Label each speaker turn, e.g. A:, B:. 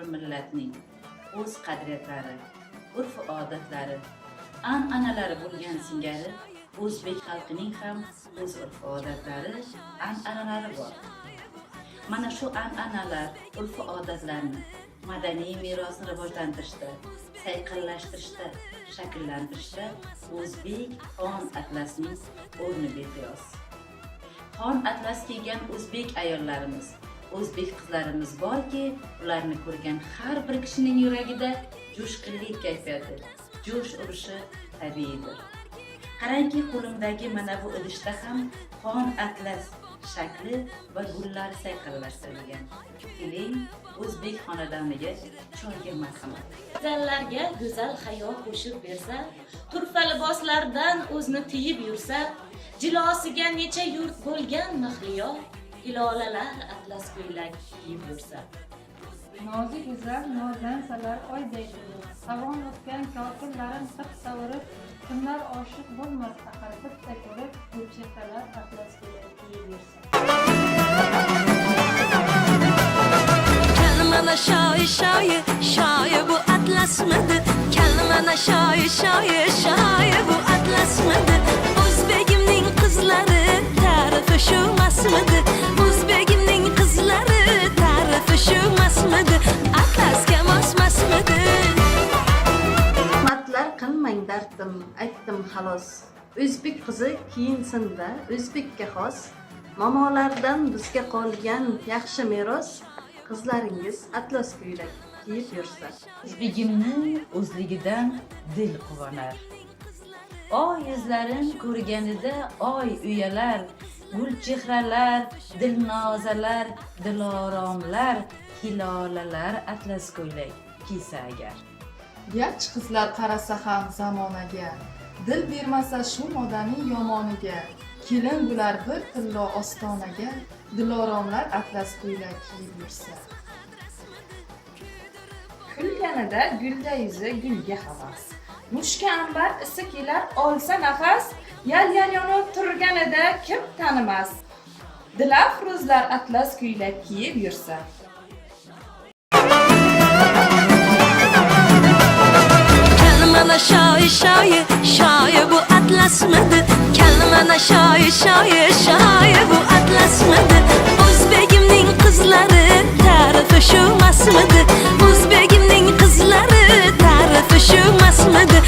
A: bir millatning o'z qadriyatlari, urf-odatlari, an'analari bo'lgan singari o'zbek xalqining ham o'z urf-odatlari, an'analari bor. Mana shu an'analar, urf-odatlarni madaniy merosni rivojlantirishda, sayqallashtirishda, shakllantirishda o'zbek xon atlasining o'rni beqiyos. Xon atlas kiygan o'zbek ayollarimiz, o'zbek qizlarimiz borki, ularni ko'rgan har bir kishining yuragida jo'shqinlik kayfiyati, jo'sh urishi tabiiydir. Qarangki, qo'limdagi mana bu idishda ham xon atlas shakli va gullar sayqallashtirilgan. Keling, o'zbek xonadoniga choyga marhamat.
B: Go'zallarga go'zal hayo qo'shib bersa, turfa liboslardan o'zni tiyib yursa, jilosiga necha yurt bo'lgan mahliyo, hilolalar atlas ko'ylak kiyib yursa.
C: Nozi go'zal nozlansalar oyday turur, savon o'tgan kokillarin qiq savurib, kimlar oshiq bo'lmas axir bitta ko'rib, gulchehralar atlas ko'ylak kiyib yursa.
D: Kalmana shoyi bu atlasmidi? Kalmana shoyi bu atlasmidi? O'zbegimning qizlari tarifi shumasmidi? O'zbegimning qizlari tarifi shumasmidi? Atlasga mosmasmidi?
E: Hurmatlar qilmang dardim, aytdim xolos. O'zbek qizi kiyinsin-da, o'zbekka xos. Momolardan bizga qolgan yaxshi meros, qizlaringiz atlas ko'ylak kiyib yursa.
A: O'zbegimning o'zligidan dil quvonar. Oy yuzlarin ko'rganida oy uyalar, gul chehralar, dilnozalar, diloromlar, hilolalar atlas ko'ylak kiysa agar.
F: Yach qizlar qarasa ham zamonaga, dil bermasa shu modaniy yomoniga, kelin bular bir tillo ostonaga, diloromlar atlas ko'ylak kiyib yursa.
G: Kulganida gulda yuzi gulga havas. Mushka ambar isi kelar olsa nafas, yal-yal yonib turganida kim tanimas. Dilafruzlar atlas ko'ylak kiyib yursa.
D: Kalmana shoyi bu atlasmidi? Kalmana shoyi bu atlasmidi? O'zbegimning qizlari tarifi shumasmidi? O'zbegimning qizlari tarifi shumasmidi?